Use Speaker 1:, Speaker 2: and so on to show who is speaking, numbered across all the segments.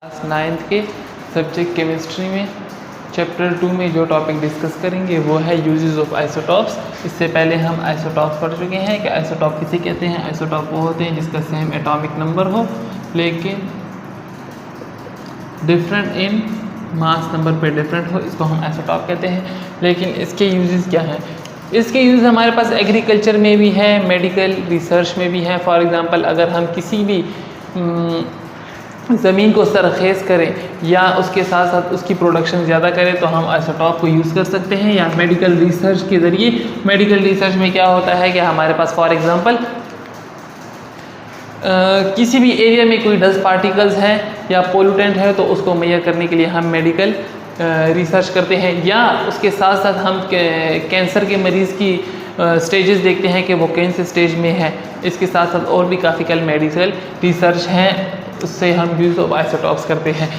Speaker 1: Class 9th के subject chemistry में chapter 2 में जो टॉपिक डिस्कस करेंगे वो है यूजेस ऑफ आइसोटॉप्स। इससे पहले हम आइसोटॉप्स पढ़ चुके हैं कि आइसोटॉप किसे कहते हैं। आइसोटॉप वो होते हैं जिसका सेम एटॉमिक नंबर हो लेकिन डिफरेंट इन मास नंबर पे डिफरेंट हो, इसको हम आइसोटॉप कहते हैं। लेकिन इसके यूजेस क्या हैं? इसके यूज़ हमारे पास एग्रीकल्चर में भी है, मेडिकल रिसर्च में भी है। फॉर एग्ज़ाम्पल अगर हम किसी भी ज़मीन को सरखेज़ करें या उसके साथ साथ उसकी प्रोडक्शन ज़्यादा करें तो हम आइसोटॉप को यूज़ कर सकते हैं। या मेडिकल रिसर्च के ज़रिए, मेडिकल रिसर्च में क्या होता है कि हमारे पास फॉर एग्ज़ाम्पल किसी भी एरिया में कोई डस्ट पार्टिकल्स हैं या पोल्यूटेंट है तो उसको मेजर करने के लिए हम मेडिकल रिसर्च करते हैं। या उसके साथ साथ हम कैंसर के मरीज़ की स्टेजेस देखते हैं कि वो कौन से स्टेज में है। इसके साथ साथ और भी काफ़ी कल मेडिकल रिसर्च हैं, उससे हम यूज़ ऑफ आइसोटॉप्स करते हैं।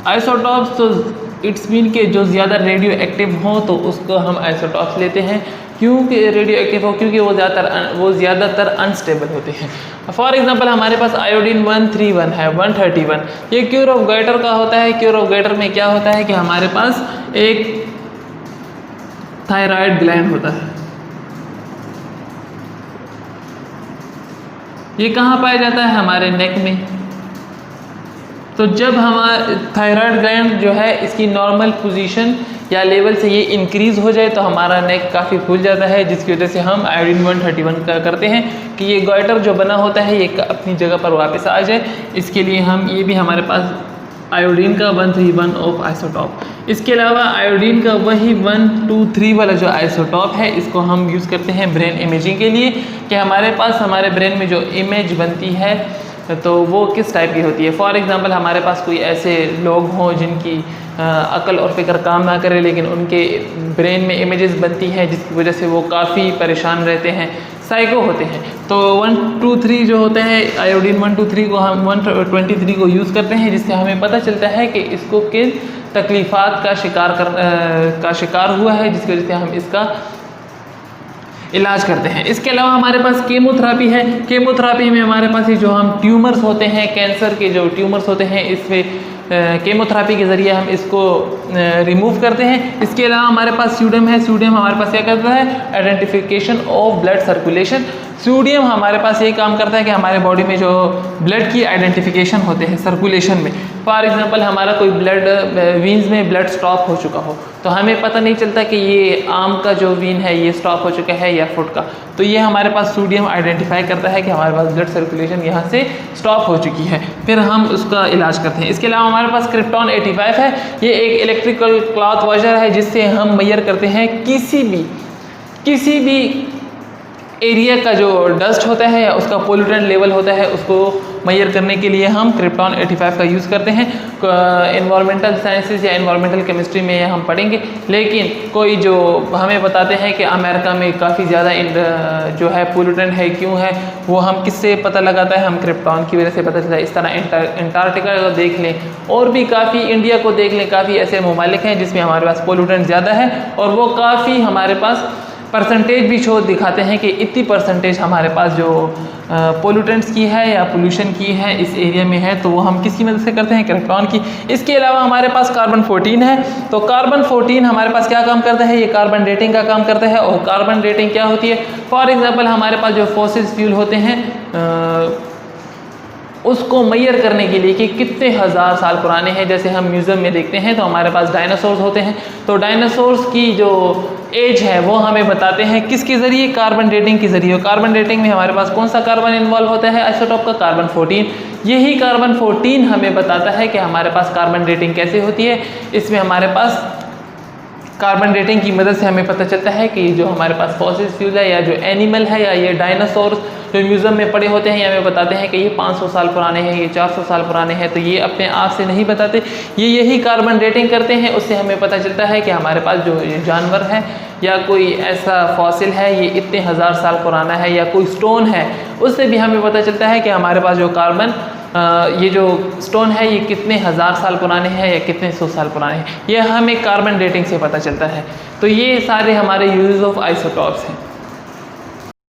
Speaker 1: आइसोटॉप्स तो इट्स मीन के जो ज़्यादा रेडियो एक्टिव हो तो उसको हम आइसोटॉप्स लेते हैं। क्योंकि रेडियो एक्टिव हो क्योंकि वो ज़्यादातर अनस्टेबल होते हैं। फॉर एग्जांपल हमारे पास आयोडीन 131 है, 131। ये क्यूर ऑफ गाइटर का होता है। क्यूर ऑफ गाइटर में क्या होता है कि हमारे पास एक थायराइड ग्लैंड होता है। ये कहाँ पाया जाता है? हमारे नेक में। तो जब हमारा थायराइड ग्लैंड जो है इसकी नॉर्मल पोजीशन या लेवल से ये इंक्रीज़ हो जाए तो हमारा नेक काफ़ी फूल जाता है, जिसकी वजह से हम आयोडीन 131 का करते हैं कि ये गॉइटर जो बना होता है ये अपनी जगह पर वापस आ जाए। इसके लिए हम ये भी हमारे पास आयोडीन का 131 ऑफ आइसोटॉप। इसके अलावा आयोडीन का वही 123 वाला जो आइसोटॉप है इसको हम यूज़ करते हैं ब्रेन इमेजिंग के लिए कि हमारे पास हमारे ब्रेन में जो इमेज बनती है तो वो किस टाइप की होती है। फॉर एग्ज़ाम्पल हमारे पास कोई ऐसे लोग हों जिनकी अकल और फिक्र काम ना करे लेकिन उनके ब्रेन में इमेजेस बनती हैं जिसकी वजह से वो काफ़ी परेशान रहते हैं, साइको होते हैं। तो 123 जो होते हैं आयोडीन 123 को हम 123 को यूज़ करते हैं, जिससे हमें पता चलता है कि इसको किन तकलीफ़ात का शिकार हुआ है, जिसकी वजह से हम इसका इलाज करते हैं। इसके अलावा हमारे पास केमोथेरेपी है। केमोथेरेपी में हमारे पास ये जो हम ट्यूमर्स होते हैं, कैंसर के जो ट्यूमर्स होते हैं, इसमें केमोथेरेपी के ज़रिए हम इसको रिमूव करते हैं। इसके अलावा हमारे पास सोडियम है। सोडियम हमारे पास क्या करता है? Identification of blood circulation. Sodium हमारे पास ये काम करता है कि हमारे बॉडी में जो ब्लड की आइडेंटिफिकेशन होते हैं सर्कुलेशन में। फॉर एग्जांपल हमारा कोई ब्लड वीन्स में ब्लड स्टॉप हो चुका हो तो हमें पता नहीं चलता कि ये आर्म का जो वीन है ये स्टॉप हो चुका है या फुट का, तो ये हमारे पास सोडियम आइडेंटिफाई करता है कि हमारे पास ब्लड सर्कुलेशन यहाँ से स्टॉप हो चुकी है, फिर हम उसका इलाज करते हैं। इसके अलावा हमारे पास क्रिप्टॉन 85 है। ये एक इलेक्ट्रिकल क्लॉथ वॉशर है जिससे हम मेजर करते हैं किसी भी एरिया का जो डस्ट होता है या उसका पोल्यूटेंट लेवल होता है उसको मेजर करने के लिए हम क्रिप्टॉन 85 का यूज़ करते हैं। एनवायरमेंटल साइंसेज या एनवायरमेंटल केमिस्ट्री में हम पढ़ेंगे, लेकिन कोई जो हमें बताते हैं कि अमेरिका में काफ़ी ज़्यादा जो है पोल्यूटेंट है, क्यों है, वो हम किससे पता लगाता है? हम क्रिप्टॉन की वजह से पता चलता है। इस तरह अंटार्कटिका को देख लें और भी काफ़ी इंडिया को देख लें, काफ़ी ऐसे ममालिक हैं जिसमें हमारे पास पोल्यूटेंट ज़्यादा है और वो काफ़ी हमारे पास परसेंटेज भी शो दिखाते हैं कि इतनी परसेंटेज हमारे पास जो पोल्यूटेंट्स की है या पोल्यूशन की है इस एरिया में है, तो वो हम किसकी मदद से करते हैं? क्रिप्टॉन की। इसके अलावा हमारे पास कार्बन 14 है। तो कार्बन 14 हमारे पास क्या काम करता है? ये कार्बन डेटिंग का काम करता है। और कार्बन डेटिंग क्या होती है? फॉर एग्जाम्पल हमारे पास जो फॉसिल फ्यूल होते हैं उसको मेजर करने के लिए कि कितने हज़ार साल पुराने हैं। जैसे हम म्यूज़ियम में देखते हैं तो हमारे पास डायनासोर्स होते हैं, तो डायनासोर्स की जो एज है वो हमें बताते हैं किसके ज़रिए? कार्बन डेटिंग के ज़रिए। कार्बन डेटिंग में हमारे पास कौन सा कार्बन इन्वॉल्व होता है आइसोटॉप का? कार्बन 14। यही कार्बन 14 हमें बताता है कि हमारे पास कार्बन डेटिंग कैसे होती है। इसमें हमारे पास कार्बन डेटिंग की मदद से हमें पता चलता है कि जो हमारे पास फॉसिल फ्यूल है या जो एनिमल है या ये डायनासोर्स जो म्यूज़ियम में पड़े होते हैं ये हमें बताते हैं कि ये 500 साल पुराने हैं, ये 400 साल पुराने हैं, तो ये अपने आप से नहीं बताते, ये यही कार्बन डेटिंग करते हैं। उससे हमें पता चलता है कि हमारे पास जो जानवर है या कोई ऐसा फॉसिल है ये इतने हज़ार साल पुराना है, या कोई स्टोन है उससे भी हमें पता चलता है कि हमारे पास जो कार्बन ये जो स्टोन है ये कितने हज़ार साल पुराने हैं या कितने 100 साल पुराने हैं, ये हमें कार्बन डेटिंग से पता चलता है। तो ये सारे हमारे यूज़ ऑफ आइसोटॉप्स हैं।